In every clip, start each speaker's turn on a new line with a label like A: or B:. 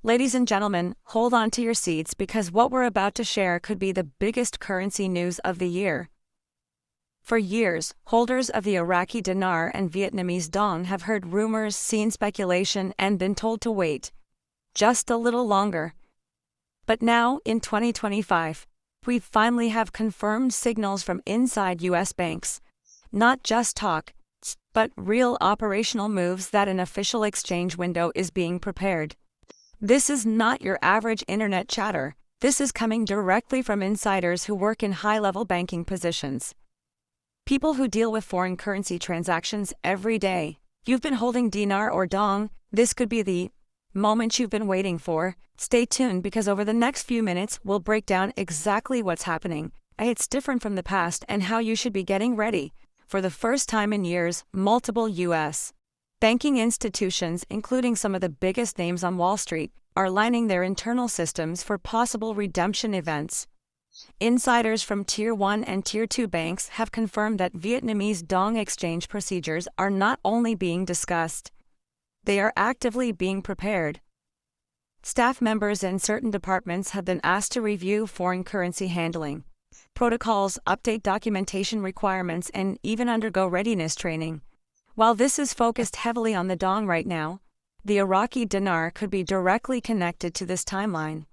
A: Ladies and gentlemen, hold on to your seats because what we're about to share could be the biggest currency news of the year. For years, holders of the Iraqi dinar and Vietnamese dong have heard rumors, seen speculation, and been told to wait just a little longer. But now, in 2025, we finally have confirmed signals from inside U.S. banks. Not just talk, but real operational moves that an official exchange window is being prepared. This is not your average internet chatter. This is coming directly from insiders who work in high-level banking positions. People who deal with foreign currency transactions every day. You've been holding dinar or dong. This could be the moment you've been waiting for. Stay tuned because over the next few minutes, we'll break down exactly what's happening. It's different from the past and how you should be getting ready. For the first time in years, multiple U.S. banking institutions, including some of the biggest names on Wall Street, are lining their internal systems for possible redemption events. Insiders from Tier 1 and Tier 2 banks have confirmed that Vietnamese dong exchange procedures are not only being discussed, they are actively being prepared. Staff members in certain departments have been asked to review foreign currency handling protocols, update documentation requirements, and even undergo readiness training. While this is focused heavily on the dong right now, the Iraqi dinar could be directly connected to this timeline.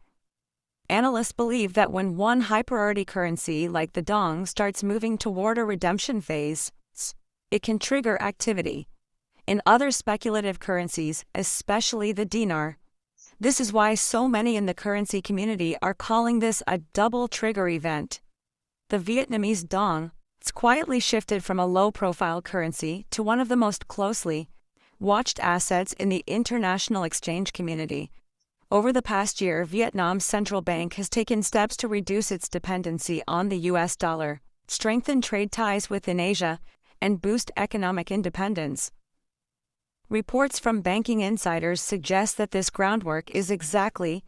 A: Analysts believe that when one high-priority currency like the dong starts moving toward a redemption phase, it can trigger activity in other speculative currencies, especially the dinar. This is why so many in the currency community are calling this a double trigger event. The Vietnamese dong quietly shifted from a low-profile currency to one of the most closely watched assets in the international exchange community. Over the past year, Vietnam's central bank has taken steps to reduce its dependency on the U.S. dollar, strengthen trade ties within Asia, and boost economic independence. Reports from banking insiders suggest that this groundwork is exactly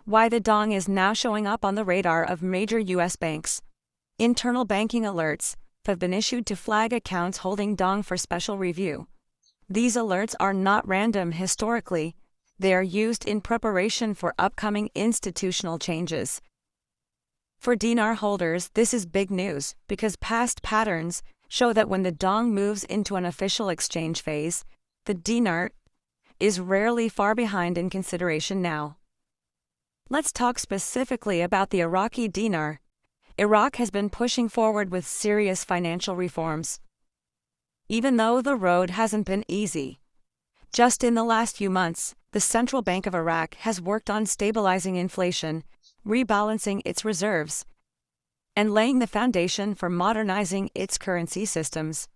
A: why the dong is now showing up on the radar of major U.S. banks. Internal banking alerts have been issued to flag accounts holding dong for special review. These alerts are not random historically. They are used in preparation for upcoming institutional changes. For dinar holders, this is big news because past patterns show that when the dong moves into an official exchange phase, the dinar is rarely far behind in consideration now. Let's talk specifically about the Iraqi dinar. Iraq has been pushing forward with serious financial reforms, even though the road hasn't been easy. Just in the last few months, the Central Bank of Iraq has worked on stabilizing inflation, rebalancing its reserves, and laying the foundation for modernizing its currency systems.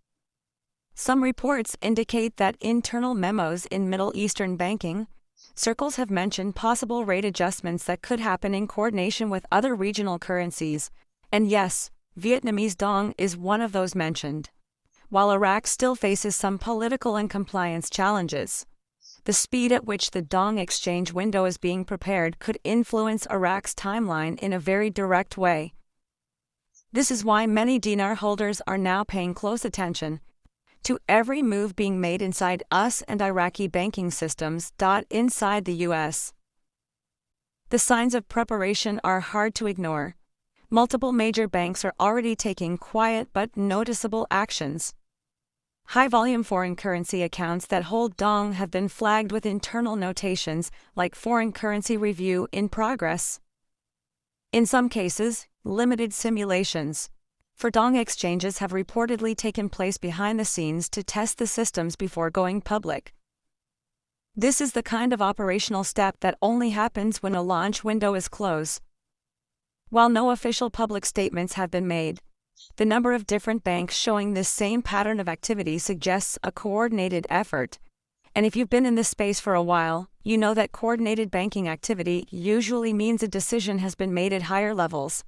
A: Some reports indicate that internal memos in Middle Eastern banking circles have mentioned possible rate adjustments that could happen in coordination with other regional currencies. And yes, Vietnamese dong is one of those mentioned. While Iraq still faces some political and compliance challenges, the speed at which the dong exchange window is being prepared could influence Iraq's timeline in a very direct way. This is why many dinar holders are now paying close attention to every move being made inside US and Iraqi banking systems. Inside the U.S., the signs of preparation are hard to ignore. Multiple major banks are already taking quiet but noticeable actions. High-volume foreign currency accounts that hold dong have been flagged with internal notations like foreign currency review in progress. In some cases, limited simulations for dong exchanges have reportedly taken place behind the scenes to test the systems before going public. This is the kind of operational step that only happens when a launch window is closed. While no official public statements have been made, the number of different banks showing this same pattern of activity suggests a coordinated effort. And if you've been in this space for a while, you know that coordinated banking activity usually means a decision has been made at higher levels,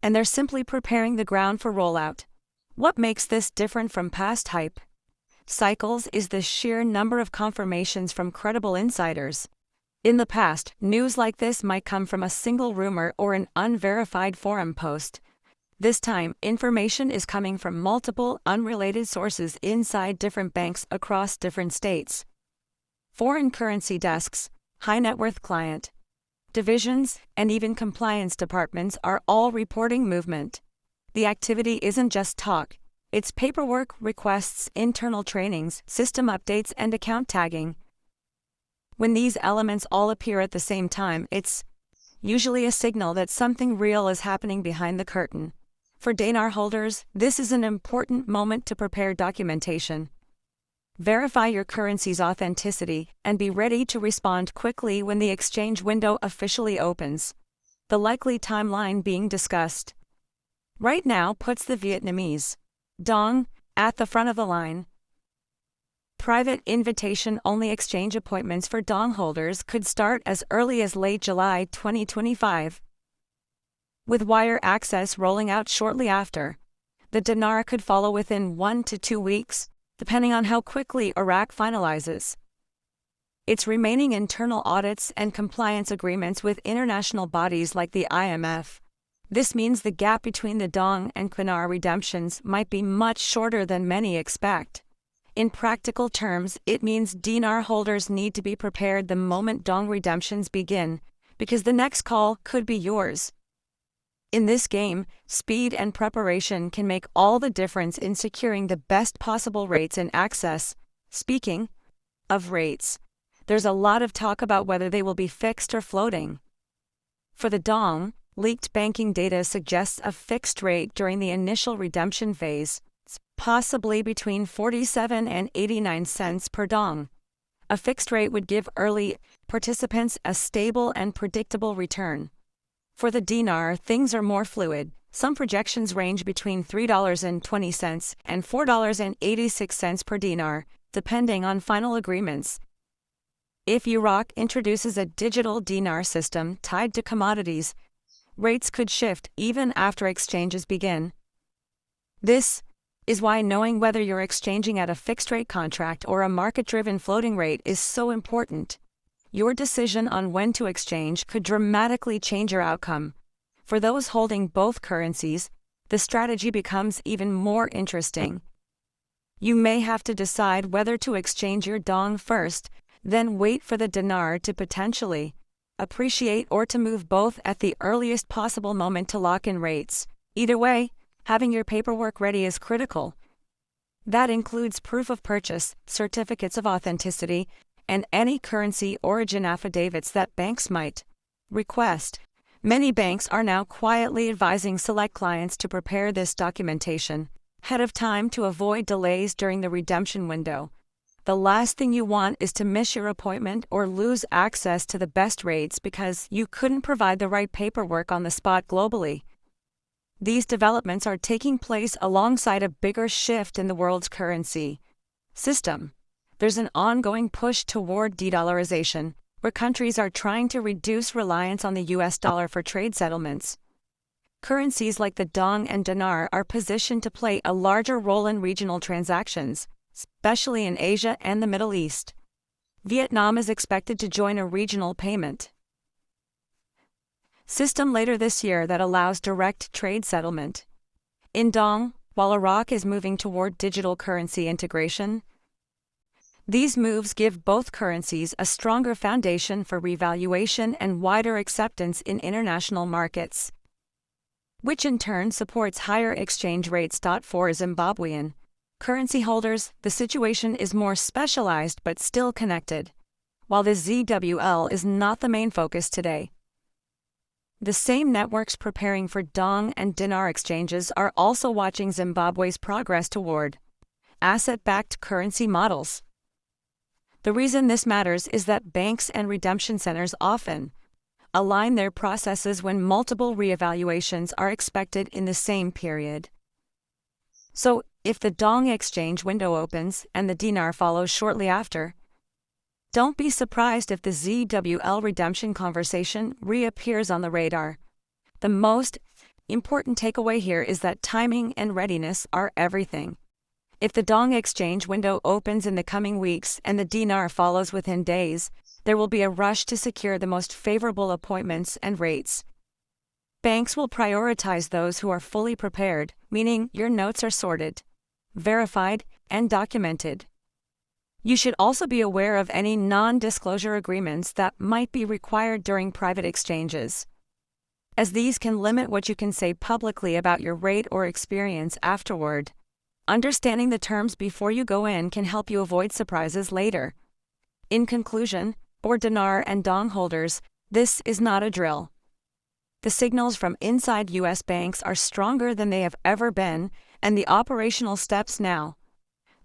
A: and they're simply preparing the ground for rollout. What makes this different from past hype cycles is the sheer number of confirmations from credible insiders. In the past, news like this might come from a single rumor or an unverified forum post. This time, information is coming from multiple unrelated sources inside different banks across different states. Foreign currency desks, high net worth client divisions, and even compliance departments are all reporting movement. The activity isn't just talk, it's paperwork, requests, internal trainings, system updates, and account tagging. When these elements all appear at the same time, it's usually a signal that something real is happening behind the curtain. For dinar holders, this is an important moment to prepare documentation. Verify your currency's authenticity and be ready to respond quickly when the exchange window officially opens. The likely timeline being discussed right now puts the Vietnamese dong at the front of the line. Private invitation-only exchange appointments for dong holders could start as early as late July 2025. With wire access rolling out shortly after, the dinar could follow within 1 to 2 weeks, depending on how quickly Iraq finalizes its remaining internal audits and compliance agreements with international bodies like the IMF. This means the gap between the dong and dinar redemptions might be much shorter than many expect. In practical terms, it means dinar holders need to be prepared the moment dong redemptions begin, because the next call could be yours. In this game, speed and preparation can make all the difference in securing the best possible rates and access. Speaking of rates, there's a lot of talk about whether they will be fixed or floating. For the dong, leaked banking data suggests a fixed rate during the initial redemption phase, possibly between 47 and 89 cents per dong. A fixed rate would give early participants a stable and predictable return. For the dinar, things are more fluid. Some projections range between $3.20 and $4.86 per dinar, depending on final agreements. If Iraq introduces a digital dinar system tied to commodities, rates could shift even after exchanges begin. This is why knowing whether you're exchanging at a fixed-rate contract or a market-driven floating rate is so important. Your decision on when to exchange could dramatically change your outcome. For those holding both currencies, the strategy becomes even more interesting. You may have to decide whether to exchange your dong first, then wait for the dinar to potentially appreciate, or to move both at the earliest possible moment to lock in rates. Either way, having your paperwork ready is critical. That includes proof of purchase, certificates of authenticity, and any currency origin affidavits that banks might request. Many banks are now quietly advising select clients to prepare this documentation ahead of time to avoid delays during the redemption window. The last thing you want is to miss your appointment or lose access to the best rates because you couldn't provide the right paperwork on the spot globally. These developments are taking place alongside a bigger shift in the world's currency system. There's an ongoing push toward de-dollarization, where countries are trying to reduce reliance on the US dollar for trade settlements. Currencies like the dong and dinar are positioned to play a larger role in regional transactions, especially in Asia and the Middle East. Vietnam is expected to join a regional payment system later this year that allows direct trade settlement in dong, while Iraq is moving toward digital currency integration. These moves give both currencies a stronger foundation for revaluation and wider acceptance in international markets, which in turn supports higher exchange rates. For Zimbabwean currency holders, the situation is more specialized but still connected. While the ZWL is not the main focus today, the same networks preparing for dong and dinar exchanges are also watching Zimbabwe's progress toward asset-backed currency models. The reason this matters is that banks and redemption centers often align their processes when multiple reevaluations are expected in the same period. So, if the dong exchange window opens and the dinar follows shortly after, don't be surprised if the ZWL redemption conversation reappears on the radar. The most important takeaway here is that timing and readiness are everything. If the dong exchange window opens in the coming weeks and the dinar follows within days, there will be a rush to secure the most favorable appointments and rates. Banks will prioritize those who are fully prepared, meaning your notes are sorted, verified, and documented. You should also be aware of any non-disclosure agreements that might be required during private exchanges, as these can limit what you can say publicly about your rate or experience afterward. Understanding the terms before you go in can help you avoid surprises later. In conclusion, for dinar and dong holders, this is not a drill. The signals from inside U.S. banks are stronger than they have ever been, and the operational steps now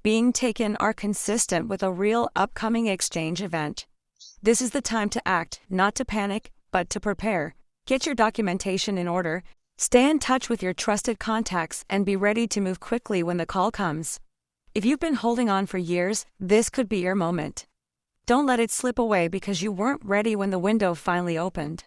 A: being taken are consistent with a real upcoming exchange event. This is the time to act, not to panic, but to prepare. Get your documentation in order, stay in touch with your trusted contacts, and be ready to move quickly when the call comes. If you've been holding on for years, this could be your moment. Don't let it slip away because you weren't ready when the window finally opened.